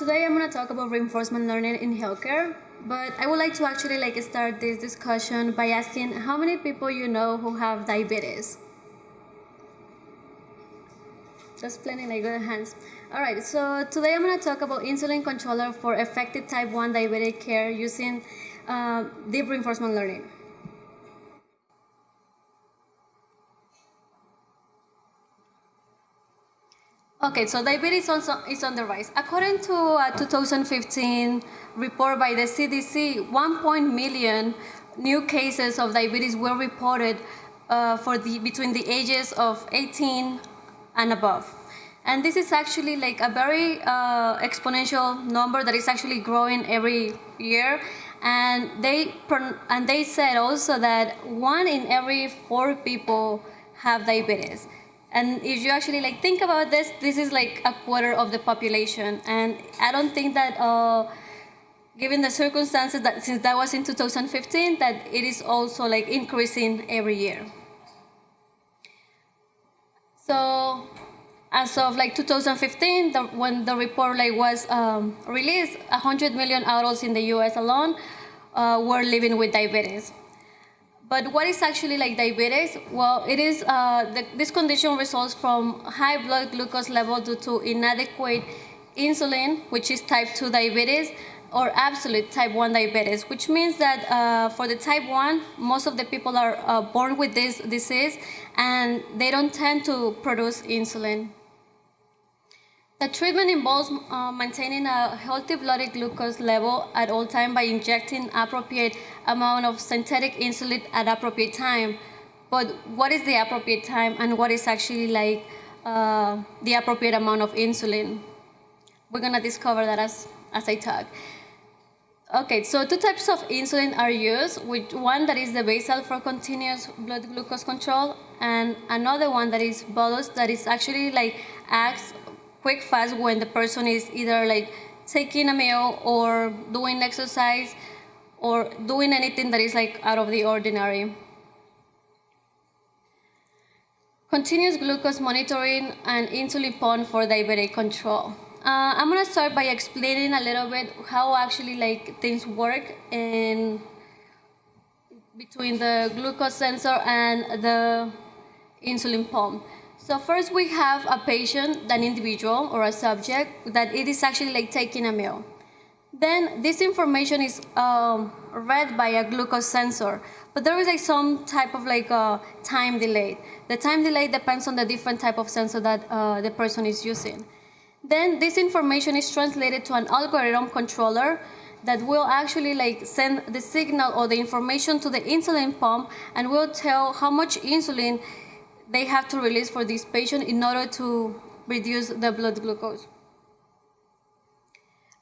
Today I'm going to talk about reinforcement learning in healthcare, but I would like to actually start this discussion by asking how many people you know who have diabetes. Just plenty good hands. Alright, so today I'm going to talk about insulin controller for effective type 1 diabetic care using deep reinforcement learning. Okay, so diabetes also is on the rise. According to a 2015 report by the CDC, 1 million new cases of diabetes were reported between the ages of 18 and above. And this is actually a very exponential number that is actually growing every year. And they said also that 1 in every 4 people have diabetes. And if you actually think about this is a quarter of the population. And I don't think that, given the circumstances that since that was in 2015, that it is also increasing every year. So as of 2015, when the report was released, 100 million adults in the U.S. alone were living with diabetes. But what is actually diabetes? Well, it is this condition results from high blood glucose level due to inadequate insulin, which is type 2 diabetes, or absolute type 1 diabetes, which means that for the type 1, most of the people are born with this disease and they don't tend to produce insulin. The treatment involves maintaining a healthy blood glucose level at all time by injecting appropriate amount of synthetic insulin at appropriate time. But what is the appropriate time and what is actually the appropriate amount of insulin? We're gonna discover that as I talk. Okay, so 2 types of insulin are used, with one that is the basal for continuous blood glucose control, and another one that is bolus, that is actually acts quick fast when the person is either taking a meal or doing exercise or doing anything that is out of the ordinary. Continuous glucose monitoring and insulin pump for diabetic control. I'm gonna start by explaining a little bit how actually things work between the glucose sensor and the insulin pump. So first we have a patient, an individual or a subject, that it is actually taking a meal. Then this information is read by a glucose sensor, but there is some type of time delay. The time delay depends on the different type of sensor that the person is using. Then this information is translated to an algorithm controller that will actually send the signal or the information to the insulin pump and will tell how much insulin they have to release for this patient in order to reduce the blood glucose.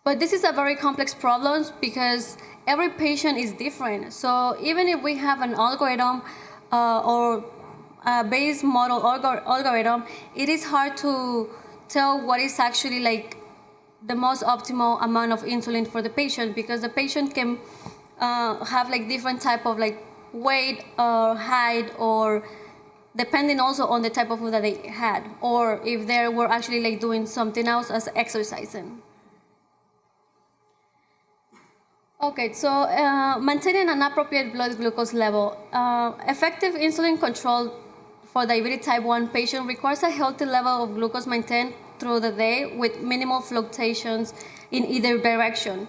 But this is a very complex problem because every patient is different. So even if we have an algorithm or a base model algorithm, it is hard to tell what is actually the most optimal amount of insulin for the patient, because the patient can have different type of weight or height, or depending also on the type of food that they had, or if they were actually doing something else as exercising. Okay, so maintaining an appropriate blood glucose level. Effective insulin control for diabetic type 1 patient requires a healthy level of glucose maintained through the day with minimal fluctuations in either direction.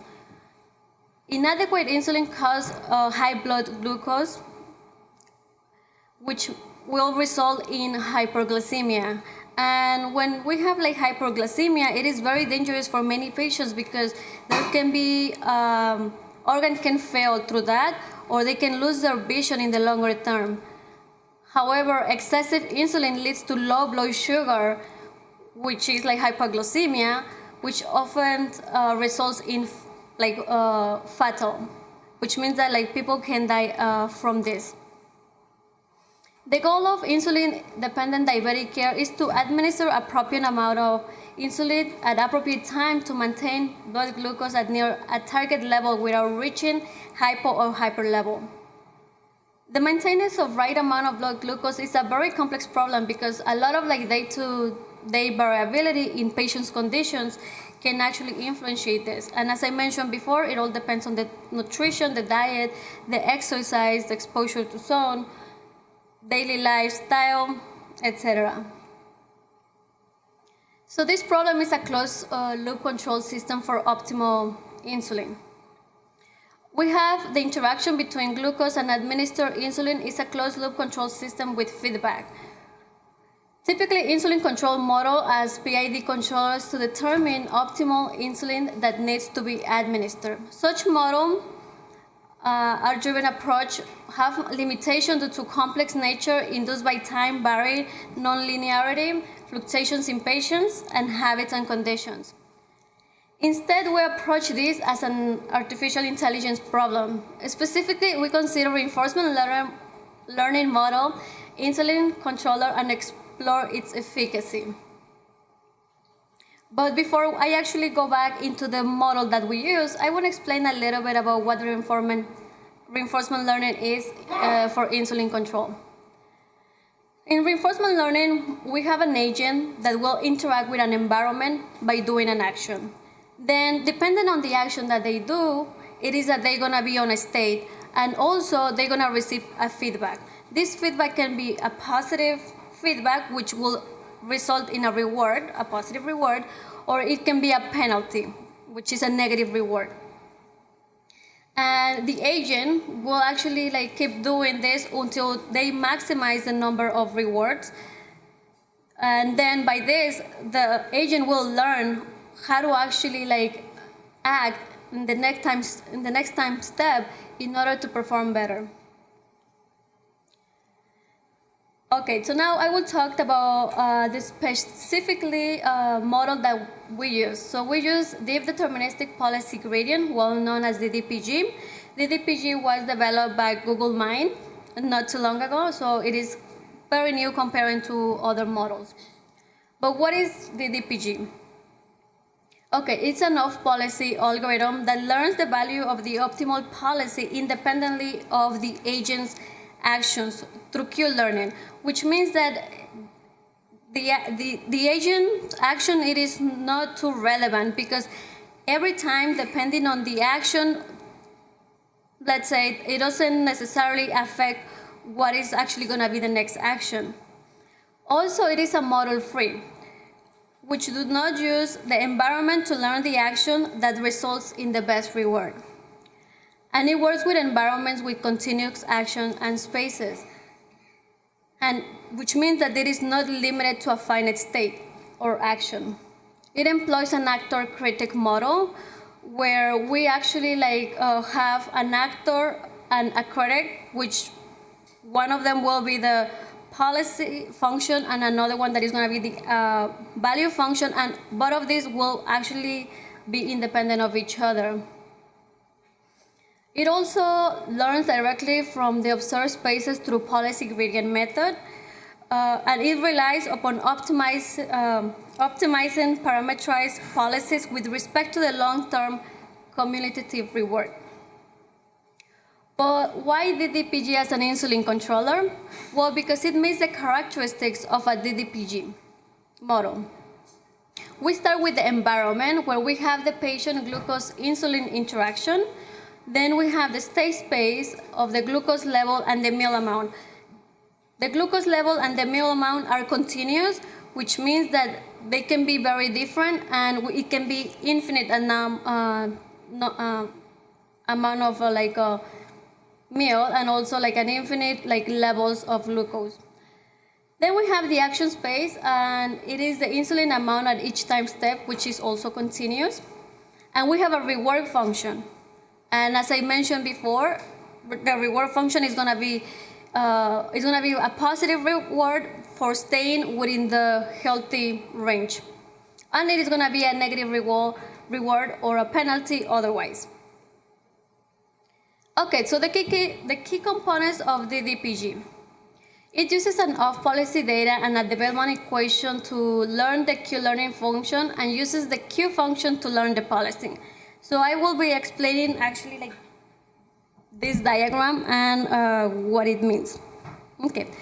Inadequate insulin causes high blood glucose, which will result in hyperglycemia. And when we have hyperglycemia, it is very dangerous for many patients because there can be organs can fail through that, or they can lose their vision in the longer term. However, excessive insulin leads to low blood sugar, which is hypoglycemia, which often results in fatal, which means that people can die from this. The goal of insulin-dependent diabetic care is to administer appropriate amount of insulin at appropriate time to maintain blood glucose at near a target level without reaching hypo or hyper level. The maintenance of right amount of blood glucose is a very complex problem because a lot of day-to their variability in patients' conditions can actually influence this. And as I mentioned before, it all depends on the nutrition, the diet, the exercise, the exposure to sun, daily lifestyle, etc. So this problem is a closed loop control system for optimal insulin. We have the interaction between glucose and administered insulin is a closed loop control system with feedback. Typically, insulin control model as PID controllers to determine optimal insulin that needs to be administered. Such model are driven approach have limitations due to complex nature induced by time, varied nonlinearity, fluctuations in patients, and habits and conditions. Instead, we approach this as an artificial intelligence problem. Specifically, we consider reinforcement learning model, insulin controller, and explore its efficacy. But before I actually go back into the model that we use, I want to explain a little bit about what reinforcement learning is for insulin control. In reinforcement learning, we have an agent that will interact with an environment by doing an action. Then, depending on the action that they do, it is that they're going to be on a state, and also they're going to receive a feedback. This feedback can be a positive feedback, which will result in a reward, a positive reward, or it can be a penalty, which is a negative reward. And the agent will actually keep doing this until they maximize the number of rewards. And then by this, the agent will learn how to actually act in the next time step in order to perform better. Okay, so now I will talk about the specifically model that we use. So we use Deep Deterministic Policy Gradient, well known as DDPG. DDPG was developed by Google Mind not too long ago, so it is very new comparing to other models. But what is DDPG? Okay, it's an off-policy algorithm that learns the value of the optimal policy independently of the agent's actions through Q-learning, which means that the agent's action, it is not too relevant because every time, depending on the action, let's say, it doesn't necessarily affect what is actually going to be the next action. Also, it is a model-free, which do not use the environment to learn the action that results in the best reward. And it works with environments with continuous action and spaces, and which means that it is not limited to a finite state or action. It employs an actor-critic model where we actually have an actor and a critic, which one of them will be the policy function and another one that is going to be the value function, and both of these will actually be independent of each other. It also learns directly from the observed spaces through policy gradient method, and it relies upon optimizing parameterized policies with respect to the long-term cumulative reward. But why DDPG as an insulin controller? Well, because it meets the characteristics of a DDPG model. We start with the environment where we have the patient glucose insulin interaction. Then we have the state space of the glucose level and the meal amount. The glucose level and the meal amount are continuous, which means that they can be very different, and it can be infinite amount of meal, and also an infinite levels of glucose. Then we have the action space, and it is the insulin amount at each time step, which is also continuous. And we have a reward function. And as I mentioned before, the reward function is going to be a positive reward for staying within the healthy range, and it is going to be a negative reward or a penalty otherwise. Okay, so the key components of the DDPG. It uses an off-policy data and a development equation to learn the Q-learning function, and uses the Q function to learn the policy. So I will be explaining actually this diagram and what it means. Okay.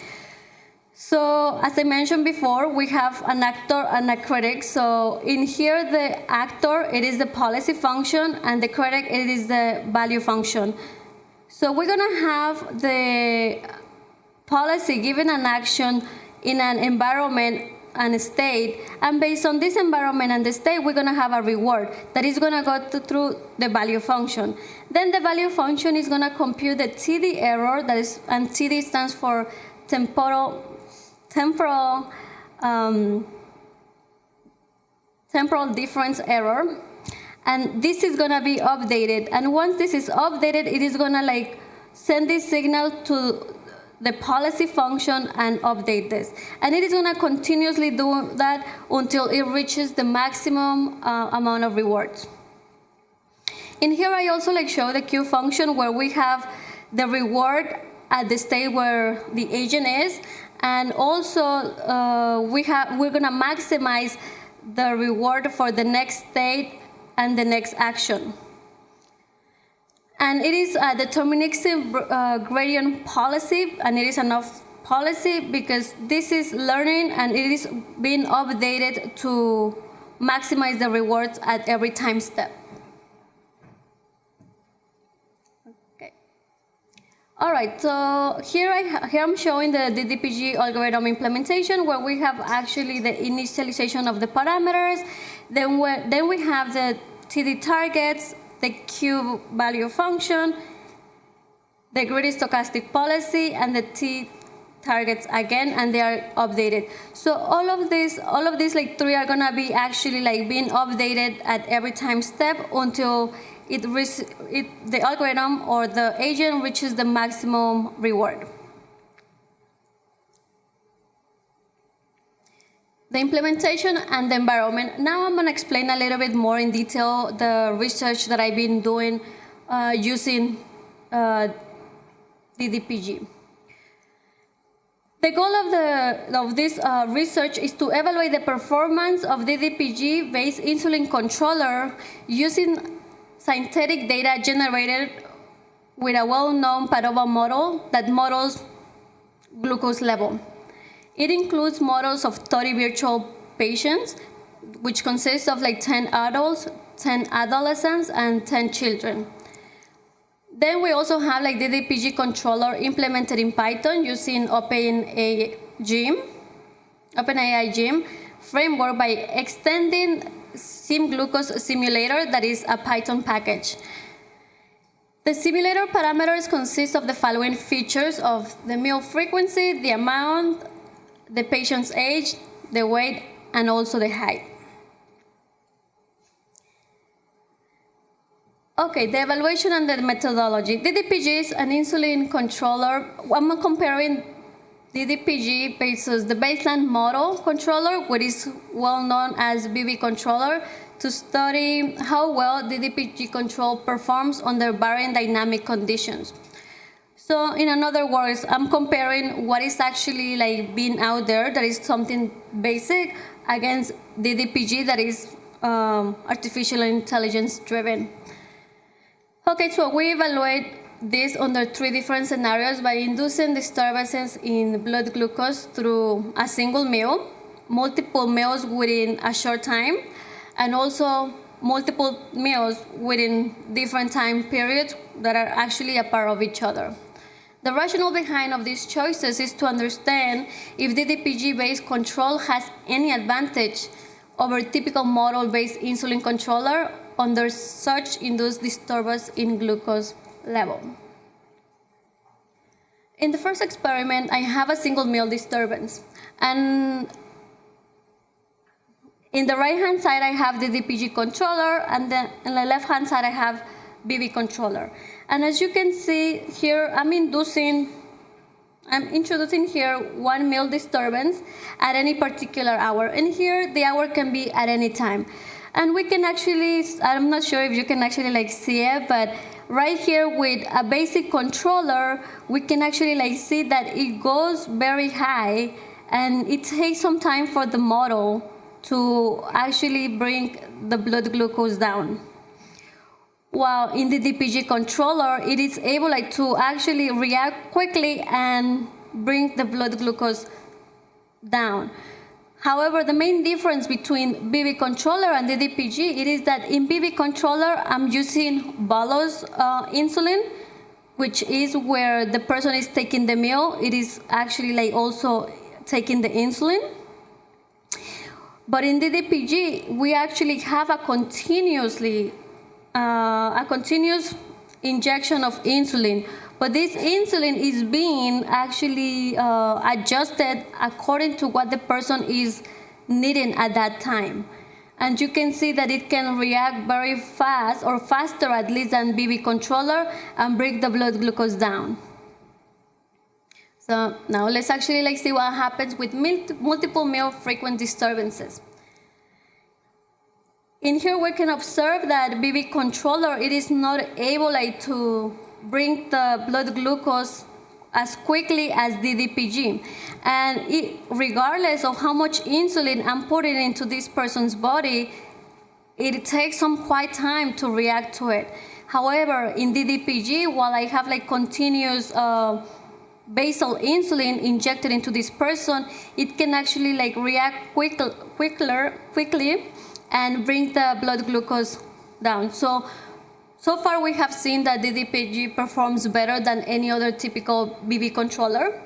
So as I mentioned before, we have an actor and a critic. So in here, the actor, it is the policy function, and the critic, it is the value function. So we're gonna have the policy given an action in an environment and a state, and based on this environment and the state, we're gonna have a reward that is gonna go through the value function. Then the value function is gonna compute the TD error, that is, and TD stands for temporal difference error, and this is gonna be updated. And once this is updated, it is gonna like send this signal to the policy function and update this. And it is gonna continuously do that until it reaches the maximum amount of rewards. In here, I also like show the Q function where we have the reward at the state where the agent is, and also we're gonna maximize the reward for the next state and the next action. And it is a deterministic gradient policy, and it is enough policy because this is learning and it is being updated to maximize the rewards at every time step. Okay. All right, so here I'm showing the DDPG algorithm implementation where we have actually the initialization of the parameters, then we have the TD targets, the Q value function, the greedy stochastic policy, and the T targets again, and they are updated. So all of these like three are gonna be actually like being updated at every time step until the algorithm or the agent reaches the maximum reward. The implementation and the environment. Now I'm going to explain a little bit more in detail the research that I've been doing using DDPG. The goal of this research is to evaluate the performance of DDPG-based insulin controller using synthetic data generated with a well-known PADOVA model that models glucose level. It includes models of 30 virtual patients, which consists of like 10 adults, 10 adolescents, and 10 children. Then we also have like DDPG controller implemented in Python using OpenAI Gym framework by extending sim-glucose simulator, that is a Python package. The simulator parameters consist of the following features of the meal frequency, the amount, the patient's age, the weight, and also the height. Okay, the evaluation and the methodology. DDPG is an insulin controller. I'm comparing DDPG versus the baseline model controller, which is well known as BB controller, to study how well DDPG control performs under varying dynamic conditions. So in other words, I'm comparing what is actually like being out there, that is something basic, against DDPG that is artificial intelligence driven. Okay, so we evaluate this under three different scenarios by inducing disturbances in blood glucose through a single meal, multiple meals within a short time, and also multiple meals within different time periods that are actually a part of each other. The rationale behind of these choices is to understand if DDPG-based control has any advantage over typical model-based insulin controller under such induced disturbance in glucose level. In the first experiment, I have a single meal disturbance, and in the right-hand side, I have the DPG controller, and then in the left-hand side, I have BB controller. And as you can see here, I'm introducing here one meal disturbance at any particular hour. And here, the hour can be at any time. And we can actually, I'm not sure if you can actually like see it, but right here with a basic controller, we can actually like see that it goes very high, and it takes some time for the model to actually bring the blood glucose down. While in the DPG controller, it is able like to actually react quickly and bring the blood glucose down. However, the main difference between BB controller and DDPG, it is that in BB controller, I'm using bolus insulin, which is where the person is taking the meal. It is actually like also taking the insulin. But in DDPG, we actually have a continuous injection of insulin. But this insulin is being actually adjusted according to what the person is needing at that time. And you can see that it can react very fast, or faster at least than BB controller, and bring the blood glucose down. So now let's actually see what happens with multiple meal frequent disturbances. In here we can observe that BB controller, it is not able to bring the blood glucose as quickly as DDPG. And regardless of how much insulin I'm putting into this person's body, it takes some quite time to react to it. However, in DDPG, while I have continuous basal insulin injected into this person, it can actually react quickly and bring the blood glucose down. So far we have seen that DDPG performs better than any other typical BB controller.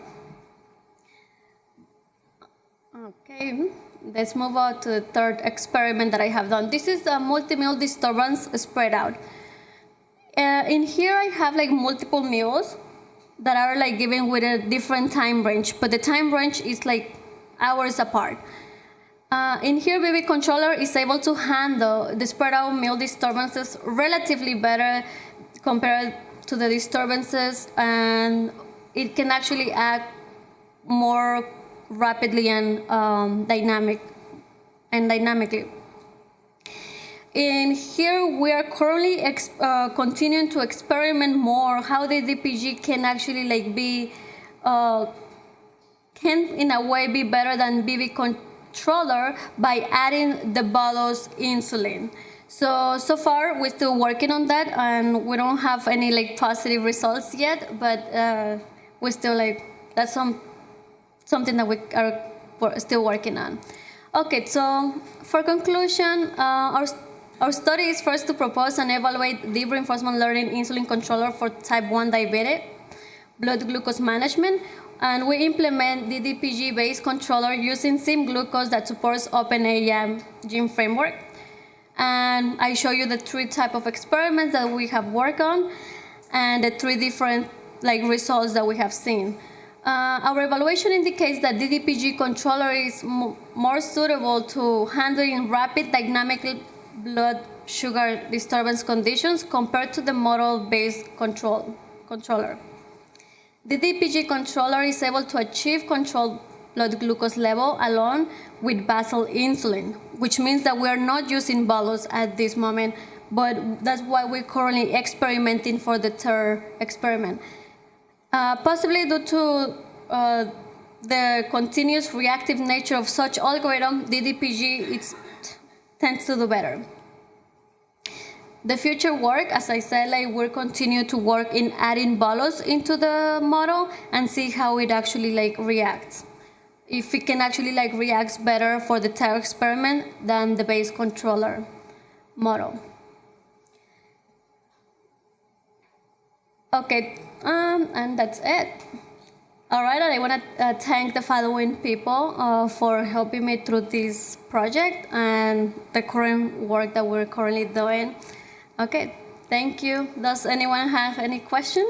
Okay, let's move on to the third experiment that I have done. This is a multi-meal disturbance spread out. In here I have multiple meals that are given with a different time range, but the time range is hours apart. In here, BB controller is able to handle the spread out meal disturbances relatively better compared to the disturbances, and it can actually act more rapidly and dynamically. In here, we are currently continuing to experiment more how the DPG can actually can in a way be better than BB controller by adding the bolus insulin. So far we're still working on that, and we don't have any positive results yet, but we're still that's something that we are still working on. Okay, so for conclusion, our study is first to propose and evaluate deep reinforcement learning insulin controller for type 1 diabetic blood glucose management, and we implement DDPG-based controller using sim-glucose that supports OpenAIM gene framework. And I show you the 3 types of experiments that we have worked on and the 3 different results that we have seen. Our evaluation indicates that DDPG controller is more suitable to handling rapid dynamic blood sugar disturbance conditions compared to the model-based controller. The DPG controller is able to achieve controlled blood glucose level alone with basal insulin, which means that we are not using bolus at this moment, but that's why we're currently experimenting for the third experiment. Possibly due to the continuous reactive nature of such algorithm, DDPG tends to do better. The future work, as I said, we'll continue to work in adding bolus into the model and see how it actually reacts. If it can actually reacts better for the third experiment than the base controller model. Okay, and that's it. All right, and I want to thank the following people for helping me through this project and the current work that we're currently doing. Okay, thank you. Does anyone have any question?